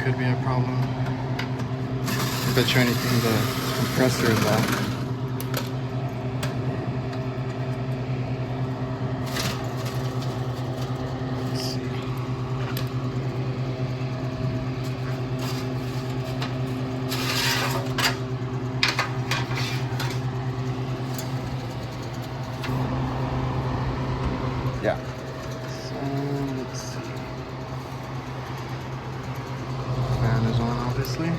could be a problem. I bet you anything the compressor is off. Yeah. So let's see. Fan is on, obviously.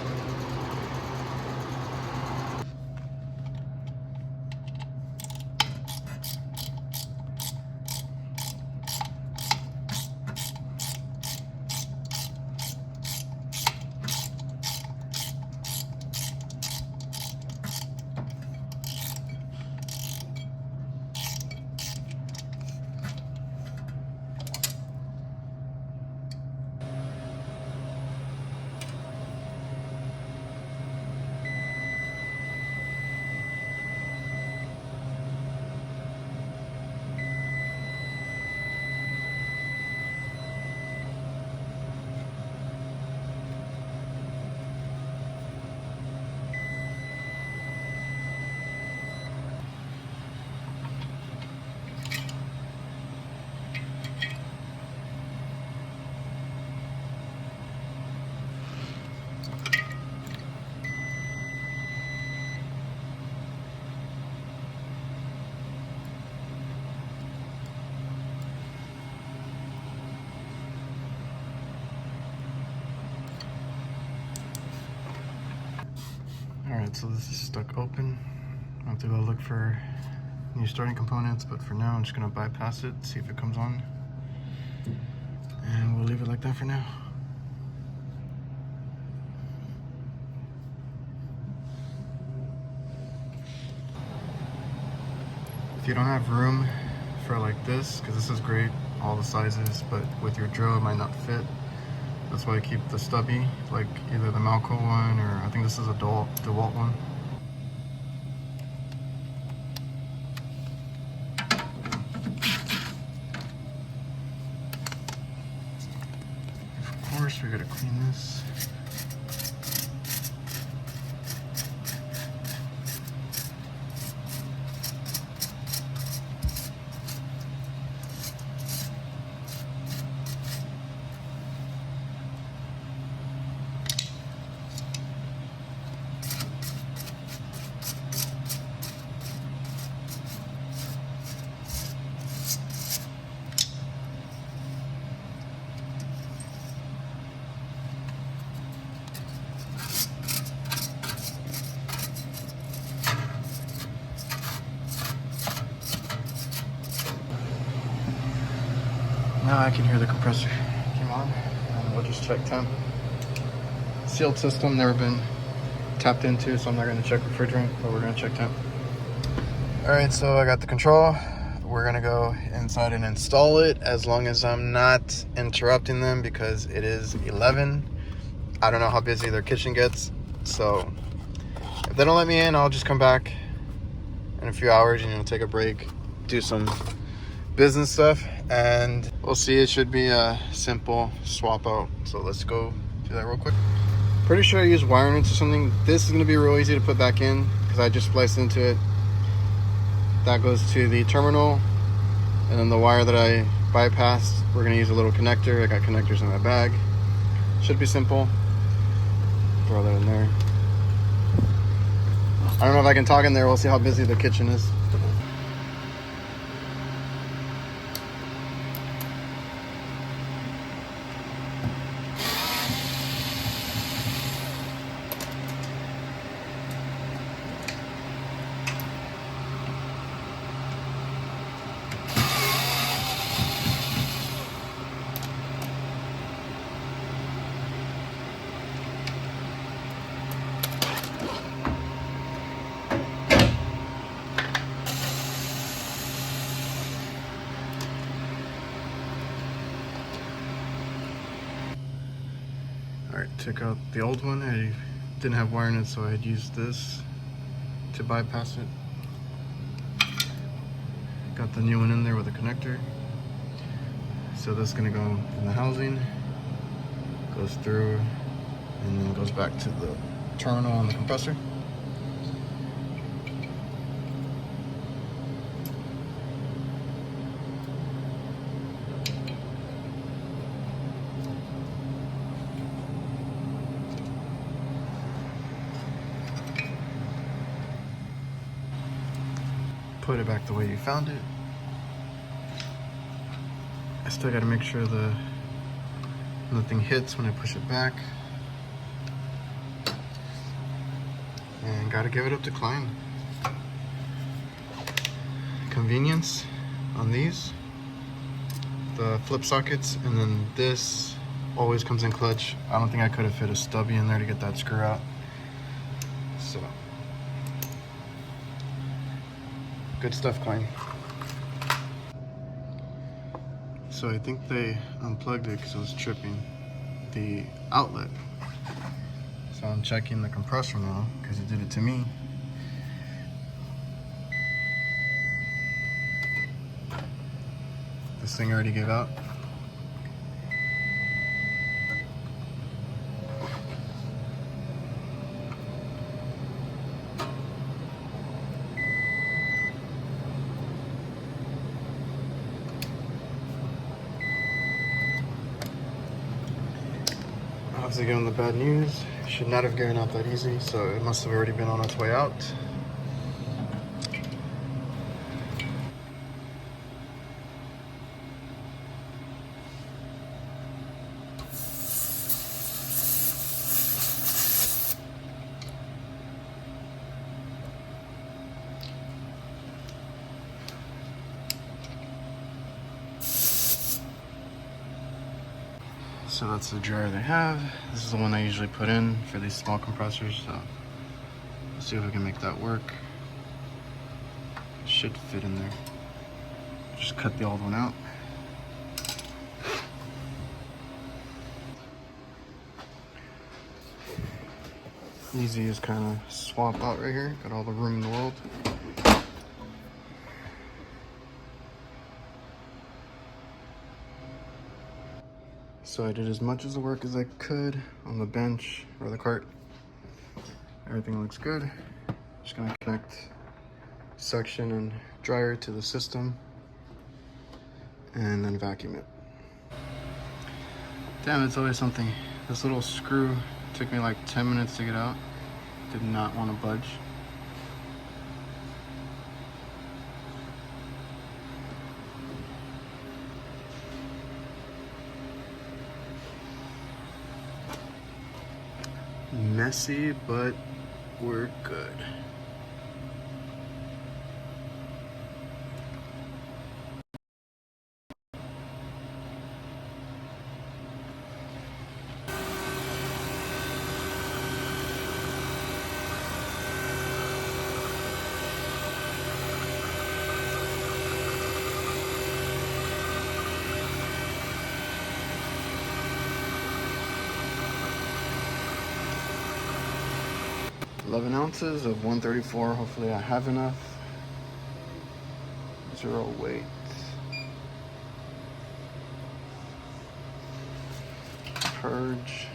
Alright, so this is stuck open. I have to go look for new starting components, but for now I'm just gonna bypass it, see if it comes on. And we'll leave it like that for now. If you don't have room for like this, because this is great, all the sizes, but with your drill it might not fit. That's why I keep the stubby, like either the Malco one or I think this is a DeWalt one. Of course, we gotta clean this. Now I can hear the compressor came on, and we'll just check temp. Sealed system, never been tapped into, so I'm not gonna check refrigerant, but we're gonna check temp. All right, so I got the control. We're gonna go inside and install it as long as I'm not interrupting them because it is 11. I don't know how busy their kitchen gets, so if they don't let me in, I'll just come back in a few hours and take a break, do some business stuff, and we'll see. It should be a simple swap out, so let's go do that real quick. Pretty sure I used wiring into something. This is going to be real easy to put back in because I just spliced into it. That goes to the terminal, and then the wire that I bypassed, we're going to use a little connector. I got connectors in my bag. Should be simple. Throw that in there. I don't know if I can talk in there. We'll see how busy the kitchen is. Alright, took out the old one. I didn't have wire in it, so I had used this to bypass it. Got the new one in there with a connector. So this is going to go in the housing, goes through and then goes back to the terminal on the compressor. Put it back the way you found it. I still got to make sure nothing hits when I push it back. And got to give it up to Klein. Convenience on these, the flip sockets, and then this always comes in clutch. I don't think I could have fit a stubby in there to get that screw out. So, good stuff, Klein. So I think they unplugged it because it was tripping the outlet. So I'm checking the compressor now because it did it to me. This thing already gave out. Obviously giving the bad news. Should not have given out that easy, so it must have already been on its way out. So that's the dryer they have. This is the one I usually put in for these small compressors, so let's see if we can make that work. Should fit in there. Just cut the old one out. Easy is kind of swap out right here. Got all the room in the world. So I did as much of the work as I could on the bench or the cart. Everything looks good. Just gonna connect suction and dryer to the system and then vacuum it. Damn, it's always something. This little screw took me like 10 minutes to get out. Did not want to budge. Messy, but we're good. $11 ounces of 134. Hopefully I have enough. 0 weight. Purge.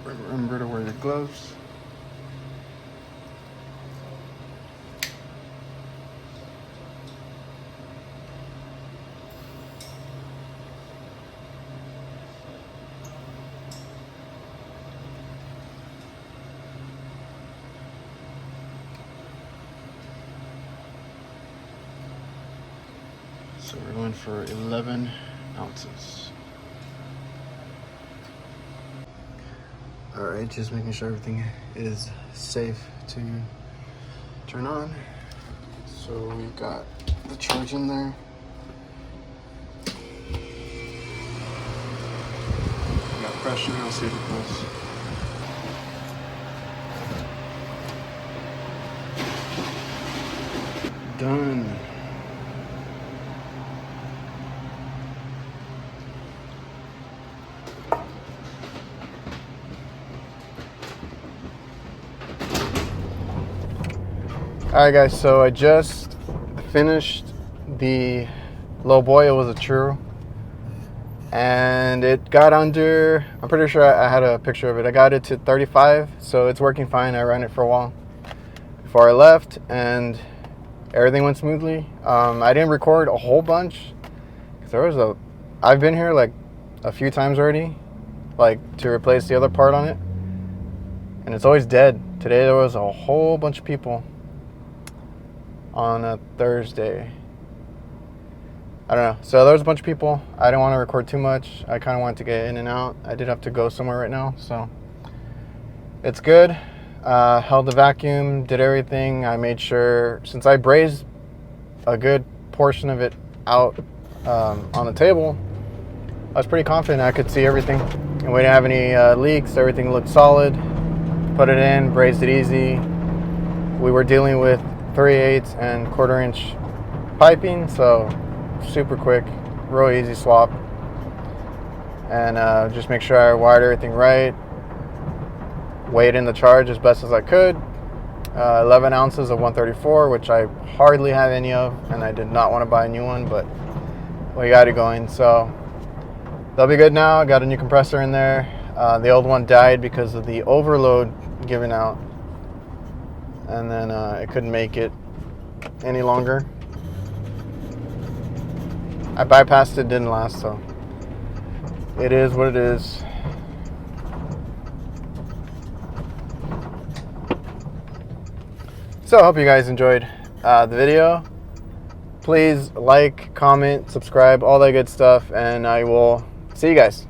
Remember to wear your gloves. So we're going for 11 ounces. All right, just making sure everything is safe to turn on. So we got the charge in there. We got pressure, I'll see if it goes. Done. Alright guys, so I just finished the low boy. It was a true, and it got under, I'm pretty sure I had a picture of it. I got it to 35, so it's working fine. I ran it for a while before I left, and everything went smoothly. I didn't record a whole bunch because I've been here like a few times already, like to replace the other part on it, and it's always dead. Today there was a whole bunch of people on a Thursday. I don't know. So there was a bunch of people. I didn't want to record too much. I kind of wanted to get in and out. I did have to go somewhere right now, so it's good. Held the vacuum, did everything. I made sure, since I brazed a good portion of it out on the table, I was pretty confident I could see everything, and we didn't have any leaks. Everything looked solid. Put it in, brazed it easy. We were dealing with 3/8 and 1/4 inch piping, so super quick, real easy swap. And just make sure I wired everything right, weighed in the charge as best as I could. 11 ounces of 134, which I hardly have any of, and I did not want to buy a new one, but we got it going, so they'll be good now. I got a new compressor in there. The old one died because of the overload giving out, and then it couldn't make it any longer. I bypassed it, didn't last, so it is what it is. So I hope you guys enjoyed the video. Please like, comment, subscribe, all that good stuff, and I will see you guys.